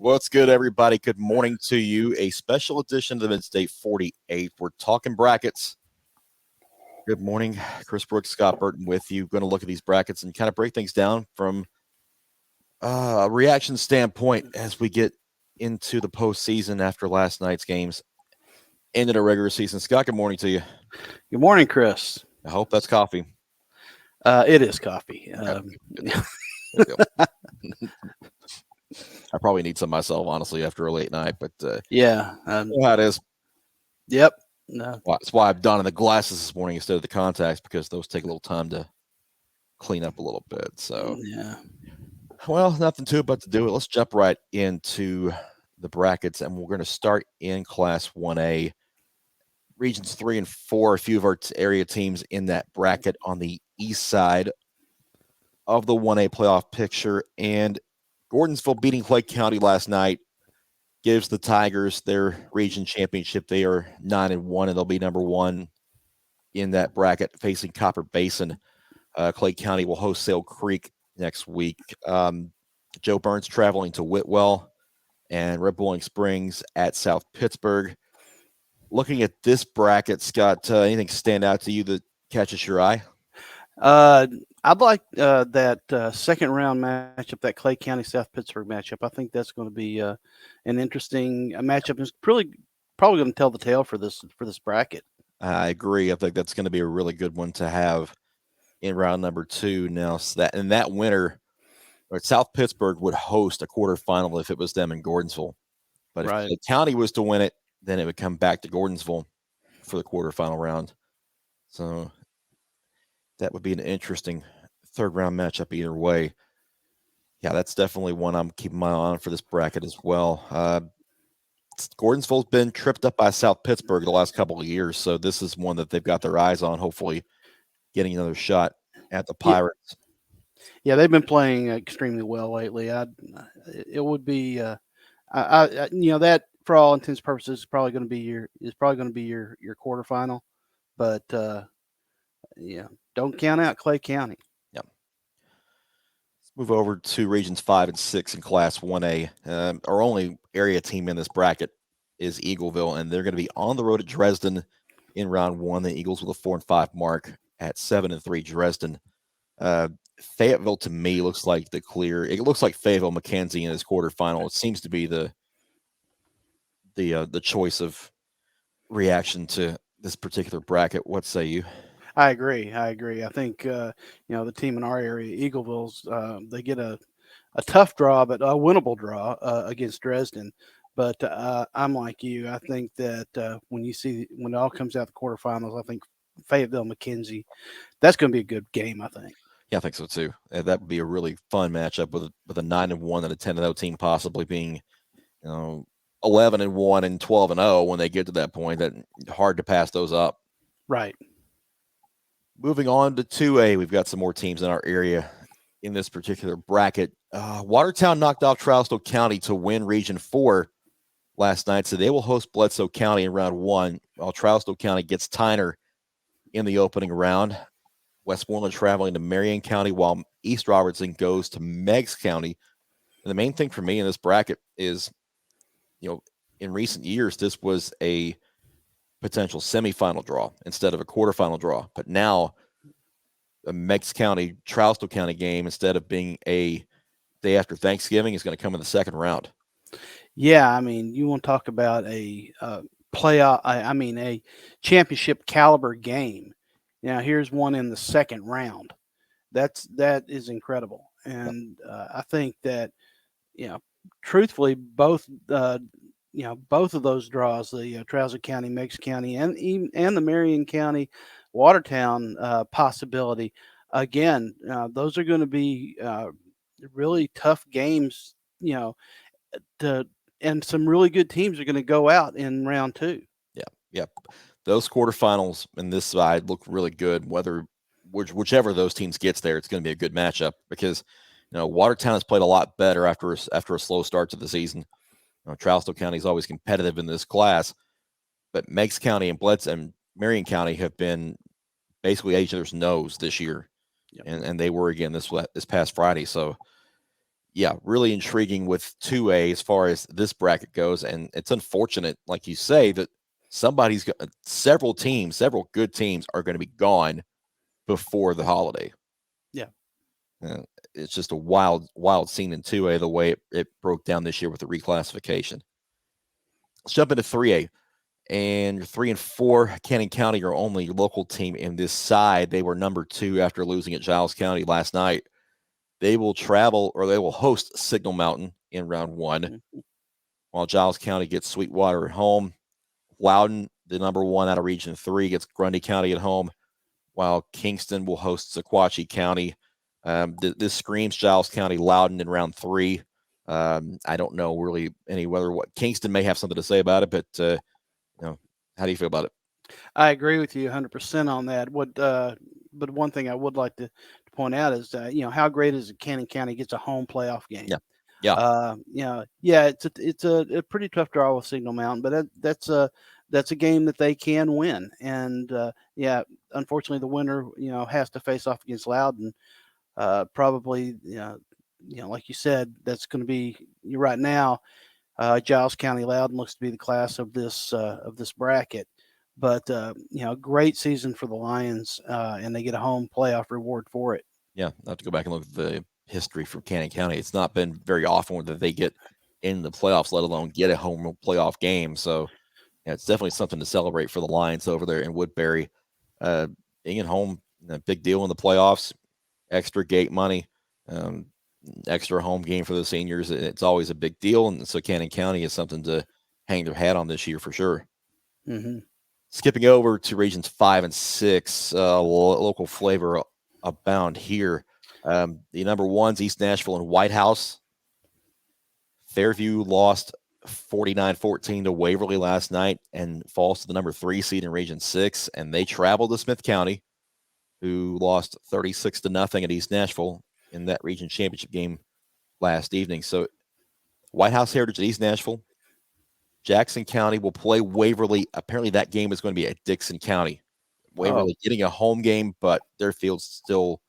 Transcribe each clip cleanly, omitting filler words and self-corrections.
What's good, everybody? Good morning to you. A special edition of the Midstate 48. We're talking brackets. Good morning. Chris Brooks, Scott Burton with you. Going to look at these brackets and kind of break things down from a reaction standpoint as we get into the postseason after last night's games. Ended a regular season. Scott, good morning to you. Good morning, Chris. I hope that's coffee. It is coffee. Good deal. I probably need some myself, honestly, after a late night, but yeah, you know how it is. Yep. No. That's why I've done in the glasses this morning instead of the contacts, because those take a little time to clean up a little bit. So, yeah. Well, nothing to it but to do it. Let's jump right into the brackets, and we're going to start in Class 1A. Regions 3 and 4, a few of our area teams in that bracket on the east side of the 1A playoff picture. And Gordonsville beating Clay County last night gives the Tigers their region championship. They are 9-1, and they'll be number one in that bracket facing Copper Basin. Clay County will host Sale Creek next week. Joe Burns traveling to Whitwell, and Red Bowling Springs at South Pittsburgh. Looking at this bracket, Scott, anything stand out to you that catches your eye? I'd like that second round matchup, that Clay County South Pittsburgh matchup. I think that's going to be an interesting matchup. It's probably going to tell the tale for this bracket. I agree. I think that's going to be a really good one to have in round number 2. Now, so that winner, or South Pittsburgh, would host a quarterfinal if it was them in Gordonsville. But if the county was to win it, then it would come back to Gordonsville for the quarterfinal round. So that would be an interesting third round matchup either way. Yeah, that's definitely one I'm keeping my eye on for this bracket as well. Gordonsville's been tripped up by South Pittsburgh the last couple of years, so this is one that they've got their eyes on, hopefully getting another shot at the Pirates. Yeah, they've been playing extremely well lately. It would be, that for all intents and purposes is probably going to be your quarterfinal, but don't count out Clay County. Yep. Let's move over to regions 5 and 6 in Class 1A. Our only area team in this bracket is Eagleville, and they're going to be on the road at Dresden in round 1. The Eagles with a 4-5 mark at 7-3 Dresden. Fayetteville, to me, looks like the clear. It looks like Fayetteville McKenzie in his quarterfinal. It seems to be the choice of reaction to this particular bracket. What say you? I agree. I think the team in our area, Eagleville's, they get a tough draw, but a winnable draw against Dresden. But I'm like you. I think that when it all comes out the quarterfinals, I think Fayetteville McKenzie, that's going to be a good game. I think. Yeah, I think so too. That would be a really fun matchup with a 9-1 and a 10-0 team possibly being, 11-1 and 12-0 when they get to that point. That hard to pass those up. Right. Moving on to 2A, we've got some more teams in our area in this particular bracket. Watertown knocked off Trousdale County to win Region 4 last night, so they will host Bledsoe County in round 1, while Trousdale County gets Tyner in the opening round. Westmoreland traveling to Marion County, while East Robertson goes to Meigs County. And the main thing for me in this bracket is, in recent years, this was a potential semifinal draw instead of a quarterfinal draw. But now a Meigs County, Trousdale County game, instead of being a day after Thanksgiving, is going to come in the second round. Yeah, I mean, you want to talk about a playoff, a championship caliber game. Now, here's one in the second round. That is incredible. And I think that, truthfully, both of those draws, the Trousdale County, Meigs County, and the Marion County, Watertown possibility, again, those are going to be really tough games, and some really good teams are going to go out in round 2. Yeah. Those quarterfinals in this side look really good. Whichever of those teams gets there, it's going to be a good matchup because, Watertown has played a lot better after a slow start to the season. Trousdale County is always competitive in this class, but Meigs County and Bledsoe and Marion County have been basically each other's nose this year, and they were again this past Friday. So yeah, really intriguing with 2A as far as this bracket goes. And it's unfortunate, like you say, that several teams, several good teams are going to be gone before the holiday. Yeah. Uh, it's just a wild scene in 2A the way it broke down this year with the reclassification. Let's jump into 3A. And your 3 and 4, Cannon County, are only local team in this side. They were number 2 after losing at Giles County last night. They will host Signal Mountain in round 1, Mm-hmm. while Giles County gets Sweetwater at home. Loudon, the number 1 out of Region 3, gets Grundy County at home, while Kingston will host Sequatchie County. This screams Giles County Loudon in round 3. I don't know really what Kingston may have something to say about it, but how do you feel about it? I agree with you 100% on that. But one thing I would like to point out is, how great is it Cannon County gets a home playoff game? Yeah, yeah, Yeah, it's a pretty tough draw with Signal Mountain, but that's a game that they can win. And yeah, unfortunately, the winner has to face off against Loudon. Probably, like you said, that's going to be right now. Giles County Loudon looks to be the class of this bracket. But great season for the Lions, and they get a home playoff reward for it. yeah. I have to go back and look at the history from Cannon County. It's not been very often that they get in the playoffs, let alone get a home playoff game. So yeah, it's definitely something to celebrate for the Lions over there in Woodbury. Uh, Being at home, a big deal in the playoffs. Extra gate money, um, extra home game for the seniors. It's always a big deal, and so Cannon County is something to hang their hat on this year for sure. Mm-hmm. Skipping over to regions 5 and 6, local flavor abound here. The number 1's East Nashville and White House. Fairview lost 49-14 to Waverly last night and falls to the number 3 seed in Region 6, and they travel to Smith County, who lost 36-0 at East Nashville in that region championship game last evening. So White House Heritage at East Nashville. Jackson County will play Waverly. Apparently that game is going to be at Dixon County. Waverly getting a home game, but their field's still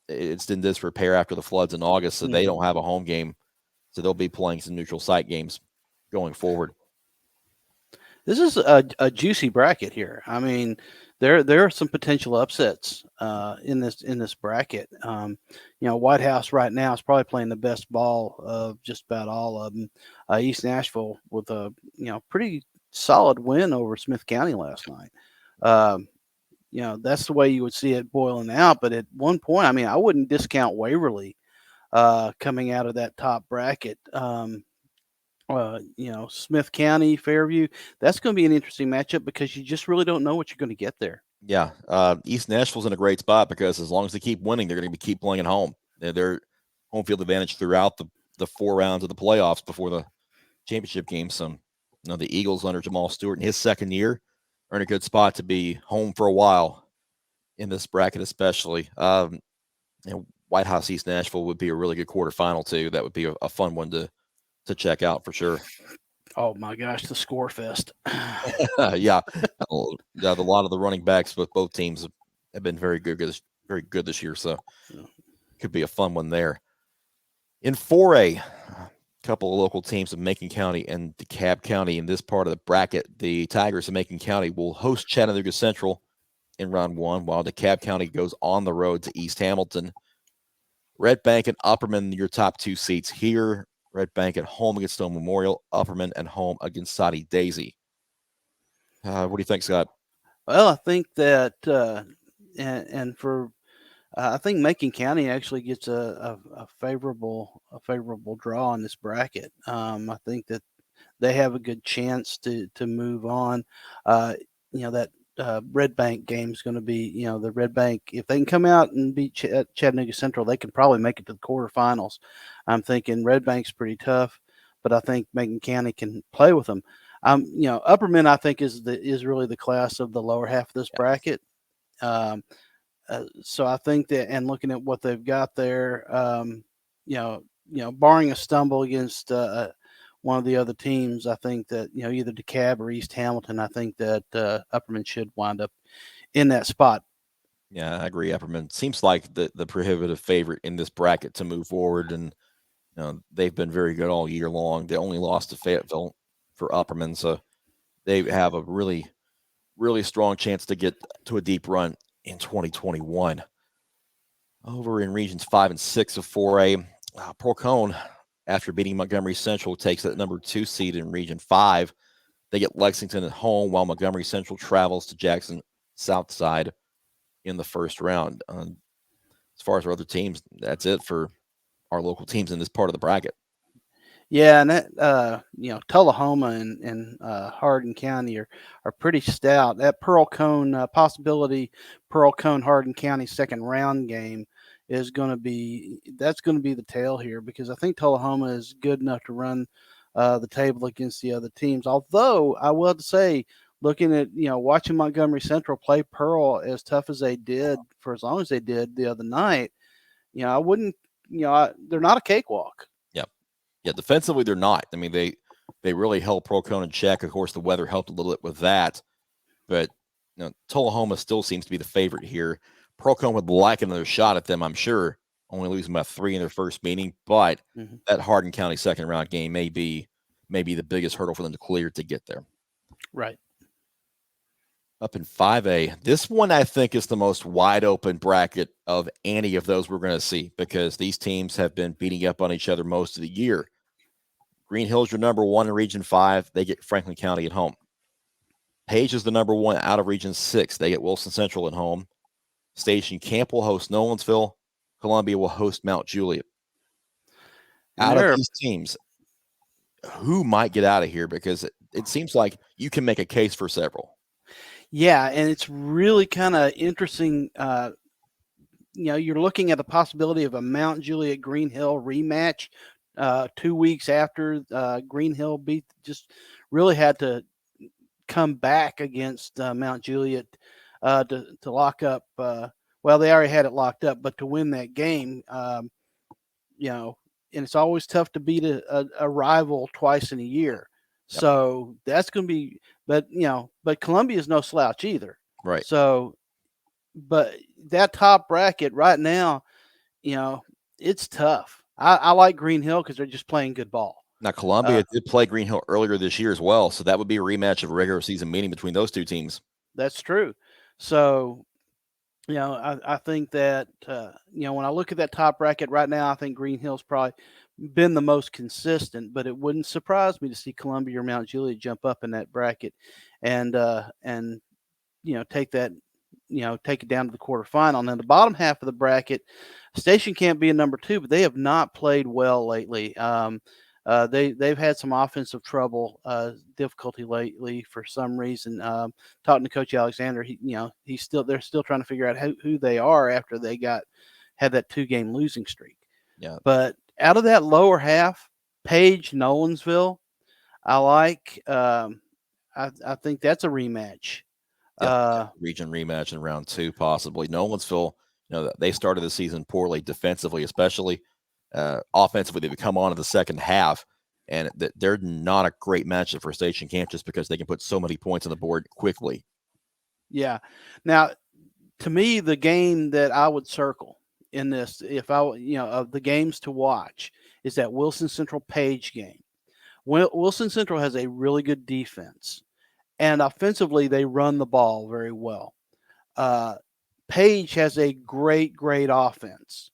it's in disrepair after the floods in August, so they don't have a home game. So they'll be playing some neutral site games going forward. This is a juicy bracket here. I mean, there are some potential upsets in this bracket. White House right now is probably playing the best ball of just about all of them. East Nashville with a pretty solid win over Smith County last night. That's the way you would see it boiling out. But at one point, I mean, I wouldn't discount Waverly coming out of that top bracket. Smith County, Fairview, that's going to be an interesting matchup because you just really don't know what you're going to get there. Yeah. East Nashville's in a great spot because as long as they keep winning, they're going to keep playing at home. They're home field advantage throughout the 4 rounds of the playoffs before the championship game. So, the Eagles under Jamal Stewart in his second year are in a good spot to be home for a while in this bracket, especially. White House East Nashville would be a really good quarterfinal too. That would be a fun one to check out for sure. Oh my gosh, the score fest. Yeah. A lot of the running backs with both teams have been very good this year. So could be a fun one there. In 4A, a couple of local teams of Macon County and DeKalb County in this part of the bracket. The Tigers of Macon County will host Chattanooga Central in round 1, while DeKalb County goes on the road to East Hamilton. Red Bank and Upperman, your top 2 seats here. Red Bank at home against Stone Memorial, Upperman at home against Soddy Daisy. What do you think, Scott? Well, I think that, and for I think Macon County actually gets a favorable draw in this bracket. I think that they have a good chance to move on. That Red Bank game is going to be, the Red Bank, if they can come out and beat Chattanooga Central, they can probably make it to the quarterfinals. I'm thinking Red Bank's pretty tough, but I think Macon County can play with them. Upperman, I think, is really the class of the lower half of this bracket. So I think that, and looking at what they've got there, barring a stumble against one of the other teams, I think that either DeKalb or East Hamilton, I think that Upperman should wind up in that spot. Yeah, I agree. Epperman seems like the prohibitive favorite in this bracket to move forward, and they've been very good all year long. They only lost to Fayetteville for Upperman, so they have a really, really strong chance to get to a deep run in 2021. Over in regions 5 and 6 of 4A, Procone, after beating Montgomery Central, takes that number 2 seed in region 5. They get Lexington at home, while Montgomery Central travels to Jackson Southside in the first round. As far as our other teams, that's it for our local teams in this part of the bracket. Yeah, and that Tullahoma and Hardin County are pretty stout. That Pearl Cone possibility, Pearl Cone Hardin County second round game is going to be the tail here, because I think Tullahoma is good enough to run the table against the other teams. Although I will have to say, looking at watching Montgomery Central play Pearl as tough as they did for as long as they did the other night, I wouldn't they're not a cakewalk. Yeah, defensively they're not. I mean, they really held Procone in check. Of course, the weather helped a little bit with that, but Tullahoma still seems to be the favorite here. Procone would like another shot at them, I'm sure, only losing by 3 in their first meeting, but that Hardin County second round game may be the biggest hurdle for them to clear to get there. Right. Up in 5A, this one I think is the most wide open bracket of any of those we're going to see, because these teams have been beating up on each other most of the year. Green Hill's your number 1 in Region 5. They get Franklin County at home. Page is the number 1 out of Region 6. They get Wilson Central at home. Station Camp will host Nolensville. Columbia will host Mount Juliet. Out of these teams, who might get out of here? Because it seems like you can make a case for several. Yeah, and it's really kind of interesting. You're looking at the possibility of a Mount Juliet Green Hill rematch 2 weeks after Green Hill really had to come back against Mount Juliet to lock up. Well, they already had it locked up, but to win that game, and it's always tough to beat a rival twice in a year. Yep. So that's going to be, but Columbia is no slouch either. Right. So, but that top bracket right now, it's tough. I like Green Hill because they're just playing good ball. Now, Columbia did play Green Hill earlier this year as well, so that would be a rematch of a regular season meeting between those two teams. That's true. So, I think that, when I look at that top bracket right now, I think Green Hill's probably been the most consistent, but it wouldn't surprise me to see Columbia or Mount Juliet jump up in that bracket and take that, take it down to the quarterfinal. And then the bottom half of the bracket, Station Camp being number 2, but they have not played well lately. They've had some offensive trouble, difficulty lately for some reason. Talking to Coach Alexander, they're still trying to figure out who they are after they had that 2-game losing streak. Yeah. But out of that lower half, Page, Nolensville, I like. I think that's a rematch. Yeah, region rematch in round 2, possibly. Nolensville, they started the season poorly defensively, especially. Offensively, they've come on in the second half, and they're not a great matchup for Station Camp just because they can put so many points on the board quickly. Yeah. Now, to me, the game that I would circle in this, if I, of the games to watch, is that Wilson Central Page game. Wilson Central has a really good defense, and offensively, they run the ball very well. Page has a great offense,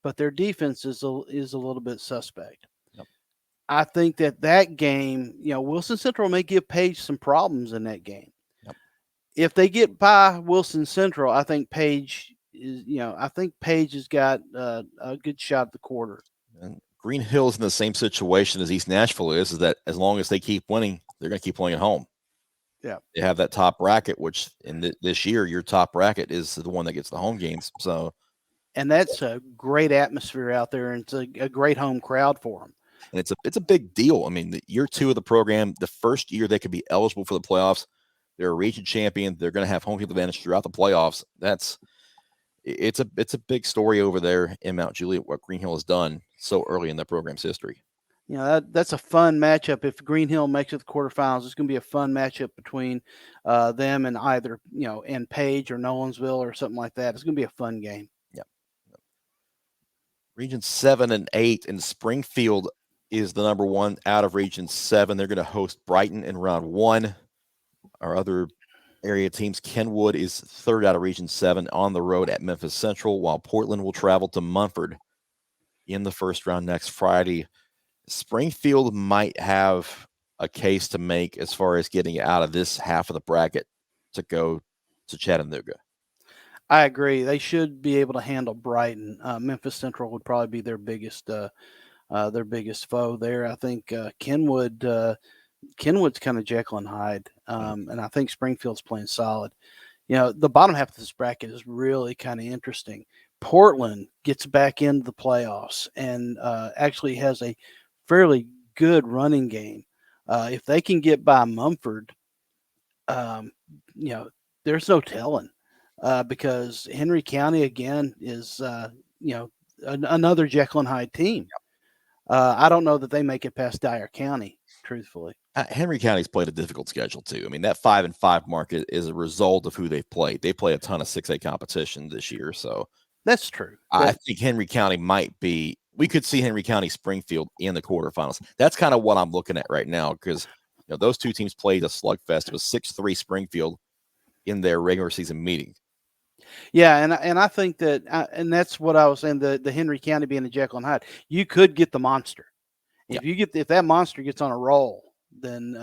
but their defense is a little bit suspect. Yep. I think that game, Wilson Central may give Page some problems in that game. Yep. If they get by Wilson Central, I think Page has got a good shot at the quarter. And Green Hill's in the same situation as East Nashville is that as long as they keep winning, they're going to keep playing at home. Yeah. They have that top bracket, which in this year, your top bracket is the one that gets the home games. So, and that's a great atmosphere out there, and it's a great home crowd for them. And it's a big deal. I mean, year 2 of the program, the first year they could be eligible for the playoffs. They're a region champion. They're going to have home field advantage throughout the playoffs. It's a big story over there in Mount Juliet, what Green Hill has done so early in the program's history. that's a fun matchup. If Green Hill makes it to the quarterfinals, it's going to be a fun matchup between them and either and Page or Nolensville or something like that. It's going to be a fun game. Yep. Region 7 and 8, and Springfield is the number one out of Region 7. They're going to host Brighton in round 1. Our other area teams, Kenwood is third out of Region 7 on the road at Memphis Central, while Portland will travel to Munford in the first round next Friday. Springfield might have a case to make as far as getting out of this half of the bracket to go to Chattanooga. I agree. They should be able to handle Brighton. Memphis Central would probably be their biggest foe there. I think Kenwood's kind of Jekyll and Hyde, and I think Springfield's playing solid. The bottom half of this bracket is really kind of interesting. Portland gets back into the playoffs and actually has a fairly good running game. If they can get by Mumford, there's no telling because Henry County again is another Jekyll and Hyde team. I don't know that they make it past Dyer County, truthfully. Henry County's played a difficult schedule too. I mean, that 5-5 mark is a result of who they've played. They play a ton of 6A competition this year, so that's true. I think Henry County might be. We could see Henry County Springfield in the quarterfinals. That's kind of what I'm looking at right now because those two teams played a slugfest. It was 6-3 Springfield in their regular season meeting. Yeah, and I think that, and that's what I was saying. The Henry County being a Jekyll and Hyde, you could get the monster. If that monster gets on a roll, then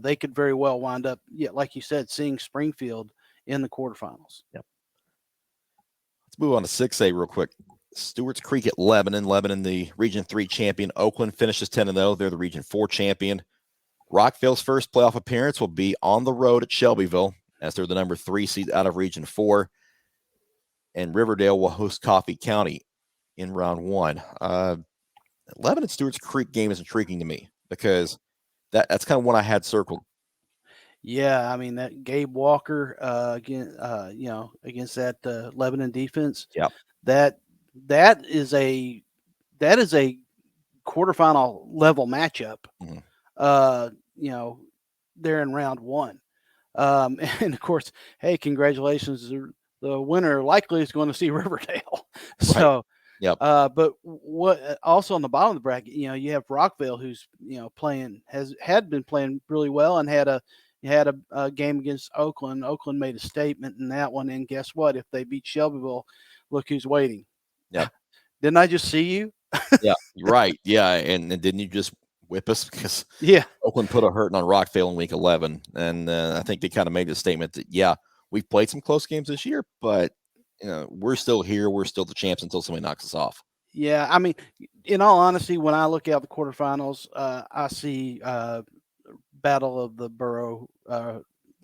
they could very well wind up, like you said, seeing Springfield in the quarterfinals. Yep. Let's move on to 6A real quick. Stewart's Creek at Lebanon. Lebanon, the Region 3 champion. Oakland finishes 10-0. They're the Region 4 champion. Rockville's first playoff appearance will be on the road at Shelbyville, as they're the number 3 seed out of Region 4. And Riverdale will host Coffee County in round 1. Lebanon Stewart's Creek game is intriguing to me because that's kind of one I had circled. Yeah, I mean that Gabe Walker against that Lebanon defense. Yeah, that is a quarterfinal level matchup. Mm-hmm. They're in round 1. And of course, hey, congratulations! The winner likely is going to see Riverdale. So. Right. Yep. But what also on the bottom of the bracket, you have Rockville, who's had been playing really well and had a game against Oakland. Oakland made a statement in that one, and guess what? If they beat Shelbyville, look who's waiting. Yeah. Didn't I just see you? Yeah. Right. Yeah. And didn't you just whip us because Oakland put a hurting on Rockville in week 11, and I think they kind of made the statement that we've played some close games this year, but. We're still here. We're still the champs until somebody knocks us off. Yeah, I mean, in all honesty, when I look at the quarterfinals, I see Battle of the Borough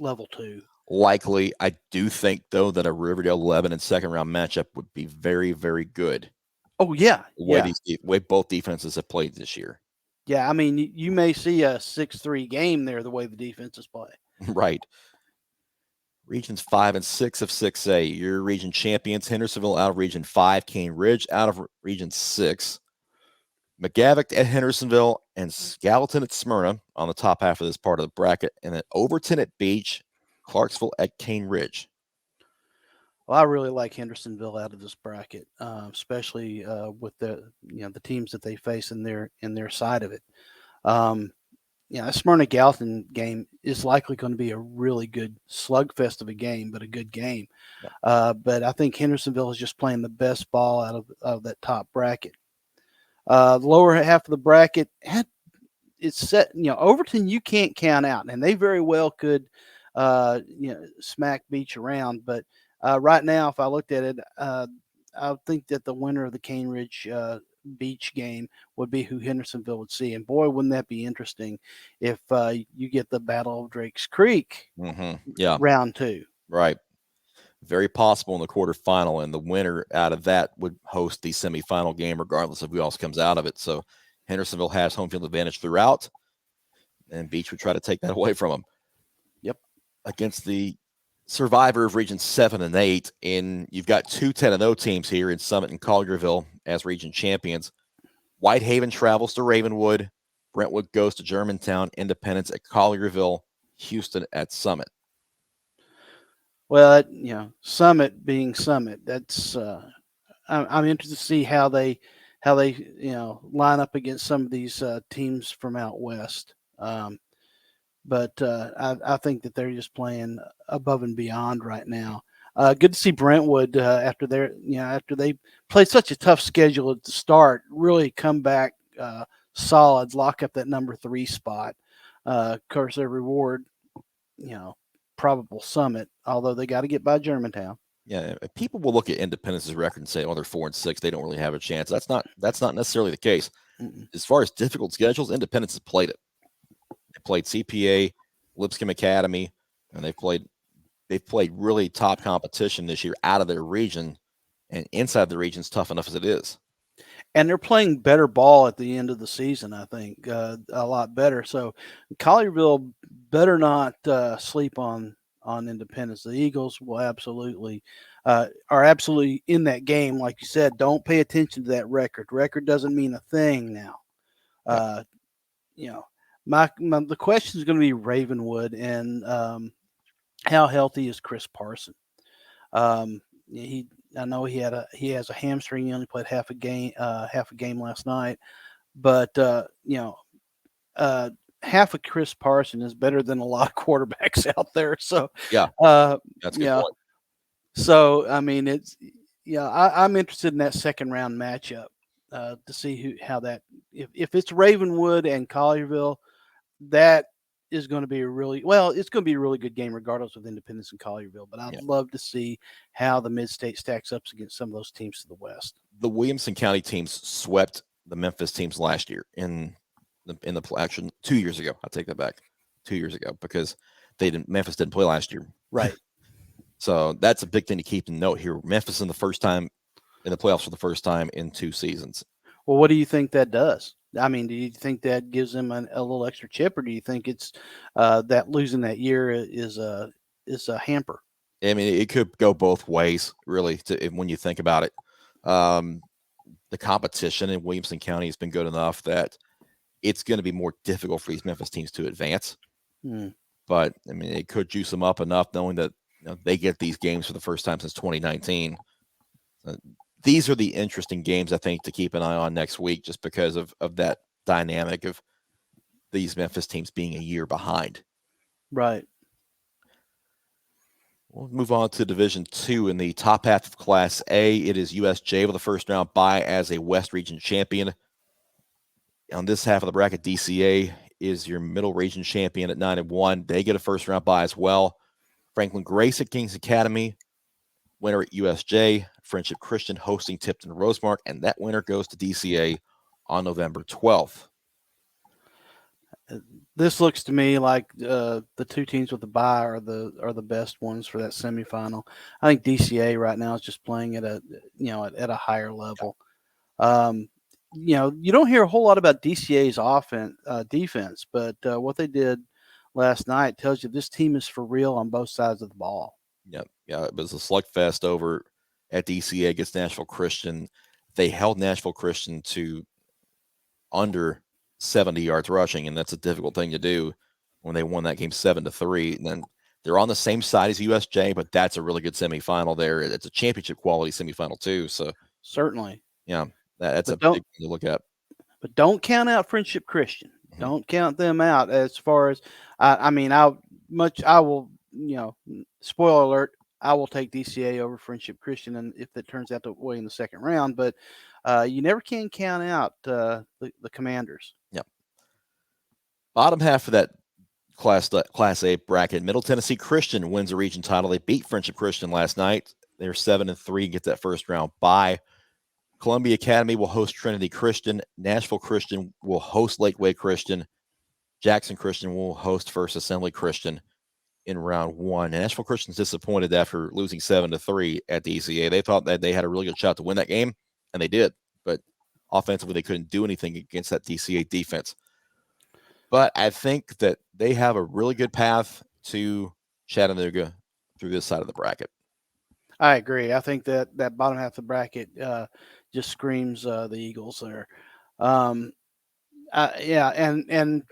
level 2. Likely, I do think though that a Riverdale Lebanon second round matchup would be very, very good. Oh yeah, the way both defenses have played this year. Yeah, I mean, you may see a 6-3 game there the way the defenses play. Right. Regions 5 and 6 of 6A. Your region champions, Hendersonville out of Region 5, Cane Ridge out of Region 6. McGavock at Hendersonville and Gallatin at Smyrna on the top half of this part of the bracket. And then Overton at Beach, Clarksville at Cane Ridge. Well, I really like Hendersonville out of this bracket, especially with the teams that they face in their side of it. A Smyrna Gallatin game is likely going to be a really good slugfest of a game, but a good game. Yeah. But I think Hendersonville is just playing the best ball out of that top bracket. The lower half of the bracket, it's set. Overton you can't count out, and they very well could, smack Beach around. But right now, if I looked at it, I think that the winner of the Cane Ridge Beach game would be who Hendersonville would see, and boy, wouldn't that be interesting if you get the Battle of Drake's Creek, round 2. Right, very possible in the quarterfinal, and the winner out of that would host the semifinal game, regardless of who else comes out of it. So Hendersonville has home field advantage throughout, and Beach would try to take that away from them. Yep, against the survivor of Region 7 and 8, and you've got 2 10-0 teams here in Summit and Collierville as region champions. Whitehaven travels to Ravenwood. Brentwood goes to Germantown. Independence at Collierville. Houston at Summit. Well, Summit being Summit, that's I'm interested to see how they line up against some of these teams from out west. But I think that they're just playing above and beyond right now. Good to see Brentwood after they played such a tough schedule at the start, really come back solid, lock up that number 3 spot. Of course, their reward, you know, probable Summit, although they got to get by Germantown. Yeah, people will look at Independence's record and say, "Oh, they're 4-6. They don't really have a chance." That's not necessarily the case. Mm-mm. As far as difficult schedules, Independence has played it. They played CPA, Lipscomb Academy, and they've played really top competition this year out of their region, and inside the region's tough enough as it is. And they're playing better ball at the end of the season. I think a lot better. So Collierville better not sleep on Independence. The Eagles will absolutely are absolutely in that game. Like you said, don't pay attention to that record. Record doesn't mean a thing now. Yeah, Uh, you know, the question is going to be Ravenwood and how healthy is Chris Parson. He I know he has a hamstring. He only played half a game last night, but uh, half of Chris Parson is better than a lot of quarterbacks out there. So, yeah, uh, that's a good yeah. point. So I mean, I'm interested in that second round matchup to see how that if it's Ravenwood and Collierville, that is going to be it's going to be a really good game regardless of Independence and Collierville. But I'd Yeah. love to see how the Midstate stacks up against some of those teams to the west. The Williamson County teams swept the Memphis teams last year actually 2 years ago. I take that back, 2 years ago because Memphis didn't play last year. Right. So that's a big thing to keep in note here. Memphis in the playoffs for the first time in 2 seasons. Well, what do you think that does? I mean, do you think that gives them a little extra chip, or do you think it's that losing that year is a hamper? I mean, it could go both ways, really, when you think about it. The competition in Williamson County has been good enough that it's going to be more difficult for these Memphis teams to advance. Hmm. But I mean, it could juice them up enough knowing that they get these games for the first time since 2019. These are the interesting games, I think, to keep an eye on next week, just because of that dynamic of these Memphis teams being a year behind. Right. We'll move on to Division II in the top half of Class A. It is USJ with a first round bye as a West Region champion. On this half of the bracket, DCA is your middle region champion at 9-1. They get a first round bye as well. Franklin Grace at Kings Academy, winner at USJ. Friendship Christian hosting Tipton Rosemark, and that winner goes to DCA on November 12th. This looks to me like the two teams with the bye are the best ones for that semifinal. I think DCA right now is just playing at a higher level. You don't hear a whole lot about DCA's defense, but what they did last night tells you this team is for real on both sides of the ball. Yeah, it was a slugfest over at DCA against Nashville Christian. They held Nashville Christian to under 70 yards rushing, and that's a difficult thing to do when they won that game 7-3. And then they're on the same side as USJ, but that's a really good semifinal there. It's a championship quality semifinal too. So certainly, yeah, that's but a big thing to look at. But don't count out Friendship Christian. Mhm. Don't count them out as far as I mean. I will spoiler alert. I will take DCA over Friendship Christian, and if that turns out to way in the second round, but you never can count out the Commanders. Yeah. Bottom half of that Class A bracket, Middle Tennessee Christian wins a region title. They beat Friendship Christian last night. They're 7-3, get that first round bye. Columbia Academy will host Trinity Christian. Nashville Christian will host Lakeway Christian. Jackson Christian will host First Assembly Christian in round 1. Nashville Christian's disappointed after losing 7-3 at the ECA. They thought that they had a really good shot to win that game, and they did. But offensively, they couldn't do anything against that DCA defense. But I think that they have a really good path to Chattanooga through this side of the bracket. I agree. I think that bottom half of the bracket just screams the Eagles there. Um, yeah, and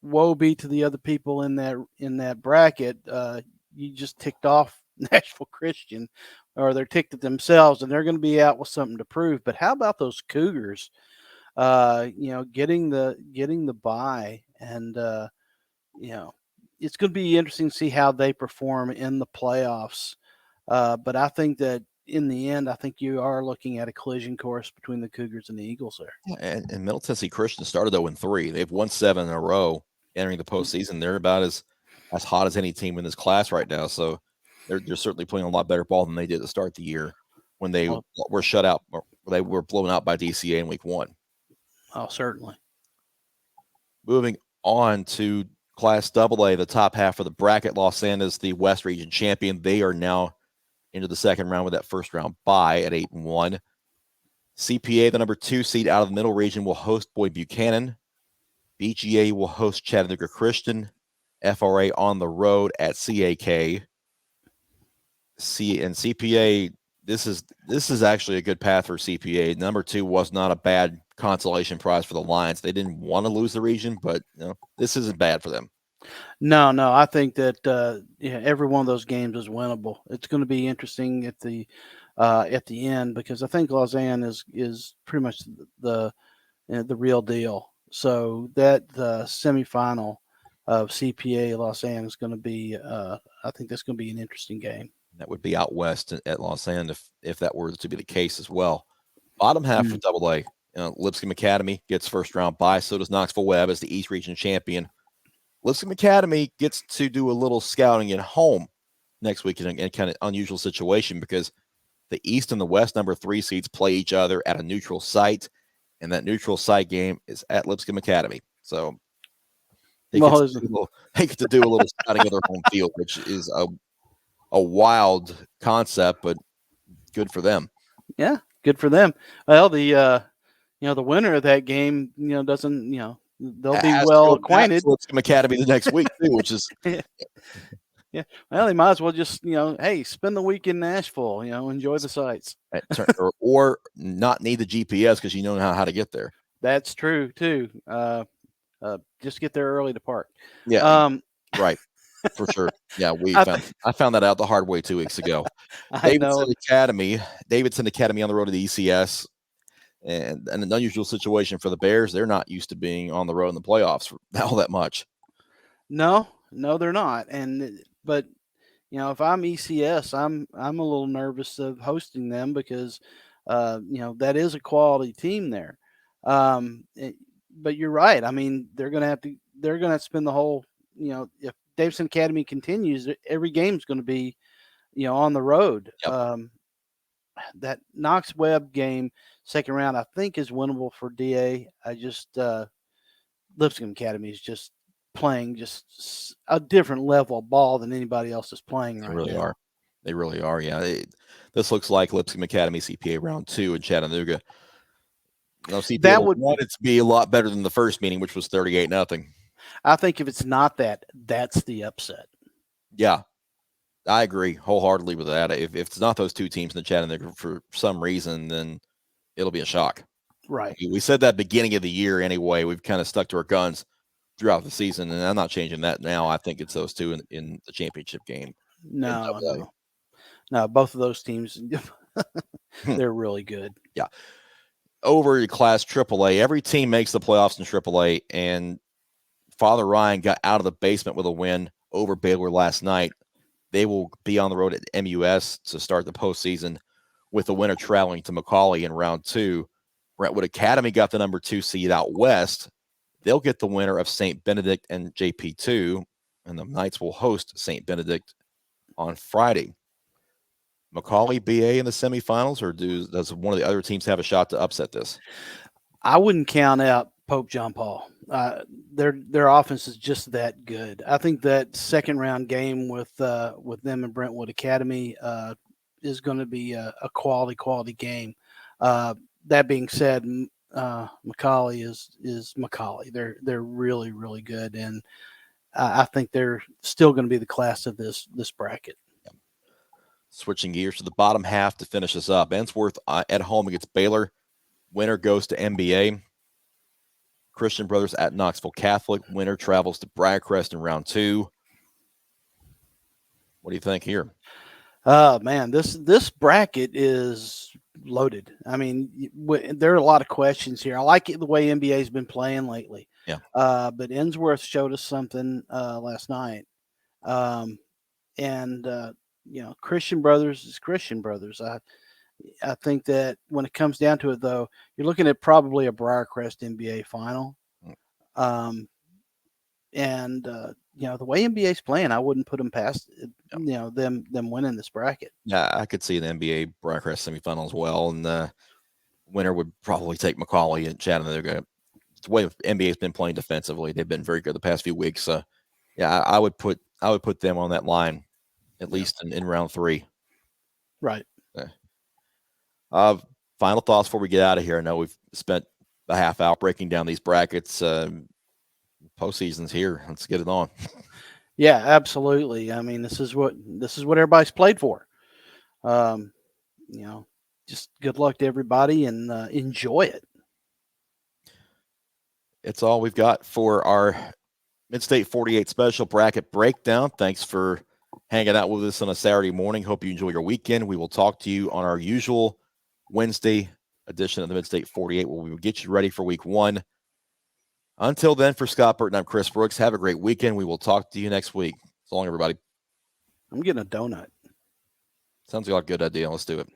woe be to the other people in that bracket. You just ticked off Nashville Christian, or they're ticked at themselves, and they're going to be out with something to prove. But how about those Cougars? Getting the bye, and it's going to be interesting to see how they perform in the playoffs. But I think that in the end, I think you are looking at a collision course between the Cougars and the Eagles there. And Middle Tennessee Christian started 0-3. They've won 7 in a row entering the postseason. They're about as hot as any team in this class right now. So they're certainly playing a lot better ball than they did to start the year when they were shut out. Or they were blown out by DCA in week 1. Oh, certainly. Moving on to Class AA, the top half of the bracket. Los Angeles, the West Region champion. They are now into the second round with that first round bye at 8-1. CPA, the number 2 seed out of the middle region, will host Boyd Buchanan. BGA will host Chattanooga Christian. FRA on the road at CAK. And CPA, this is actually a good path for CPA. Number 2 was not a bad consolation prize for the Lions. They didn't want to lose the region, but this isn't bad for them. No, I think that every one of those games is winnable. It's going to be interesting at the end, because I think Lausanne is pretty much the real deal. So that the semifinal of CPA Lausanne is going to be, I think that's going to be an interesting game. That would be out west at Lausanne if that were to be the case as well. Bottom half for AA. Lipscomb Academy gets first round bye. So does Knoxville Webb as the East Region champion. Lipscomb Academy gets to do a little scouting at home next week in a kind of unusual situation, because the East and the West number 3 seeds play each other at a neutral site, and that neutral site game is at Lipscomb Academy. So they get to do a little scouting of their home field, which is a wild concept, but good for them. Yeah, good for them. Well, the winner of that game, doesn't, they'll be well acquainted. Lipscomb Academy the next week too, which is yeah. Well, they might as well just hey, spend the week in Nashville, enjoy the sights, or not need the GPS because you know how to get there. That's true too. Just get there early to park. Yeah. Right. For sure. Yeah, I found that out the hard way 2 weeks ago. Davidson Academy on the road to the ECS, and an unusual situation for the Bears. They're not used to being on the road in the playoffs all that much. No, they're not. But if I'm ECS, I'm a little nervous of hosting them, because that is a quality team there. But you're right. I mean, they're going to spend the whole, if Davidson Academy continues, every game's going to be, on the road. Yep. That Knox Webb game, second round, I think is winnable for DA. I just Lipscomb Academy is just playing just a different level of ball than anybody else is playing right now. They really are. Yeah. This looks like Lipscomb Academy CPA round 2 in Chattanooga. CPA that would want it to be a lot better than the first meeting, which was 38-0. I think if it's not that, that's the upset. Yeah, I agree wholeheartedly with that. If it's not those 2 teams in the Chattanooga for some reason, then it'll be a shock. Right. We said that beginning of the year anyway. We've kind of stuck to our guns throughout the season, and I'm not changing that now. I think it's those 2 in the championship game. No, both of those teams, they're really good. Yeah. Over Class AAA, every team makes the playoffs in AAA, and Father Ryan got out of the basement with a win over Baylor last night. They will be on the road at MUS to start the postseason, with the winner traveling to McCallie in round 2. Brentwood Academy got the number 2 seed out west. They'll get the winner of St. Benedict and JP2, and the Knights will host St. Benedict on Friday. McCallie BA in the semifinals, or does one of the other teams have a shot to upset this? I wouldn't count out Pope John Paul. Their offense is just that good. I think that second round game with them and Brentwood Academy is going to be a quality game. That being said, McCallie is McCallie. They're really, really good, and I think they're still going to be the class of this bracket. Switching gears to the bottom half to finish us up. Ensworth at home against Baylor. Winner goes to NBA. Christian Brothers at Knoxville Catholic. Winner travels to Briarcrest in round 2. What do you think here? Man, this bracket is loaded. I mean, there are a lot of questions here. I like it the way NBA's been playing lately. Yeah. But Ensworth showed us something last night. Christian Brothers is Christian Brothers. I think that when it comes down to it, though, you're looking at probably a Briarcrest NBA final. The way NBA's playing, I wouldn't put them past them winning this bracket. Yeah, I could see an NBA Briarcrest semifinal as well, and the winner would probably take McCallie and Chattanooga. The way NBA's been playing defensively, they've been very good the past few weeks. So, yeah, I would put them on that line, at least in round 3. Right. Final thoughts before we get out of here. I know we've spent a half hour breaking down these brackets. Postseason's here. Let's get it on. Yeah, absolutely. I mean, this is what everybody's played for. Just good luck to everybody and enjoy it. It's all we've got for our Midstate 48 special bracket breakdown. Thanks for hanging out with us on a Saturday morning. Hope you enjoy your weekend. We will talk to you on our usual Wednesday edition of the Midstate 48, where we will get you ready for week 1. Until then, for Scott Burton, I'm Chris Brooks. Have a great weekend. We will talk to you next week. So long, everybody. I'm getting a donut. Sounds like a good idea. Let's do it.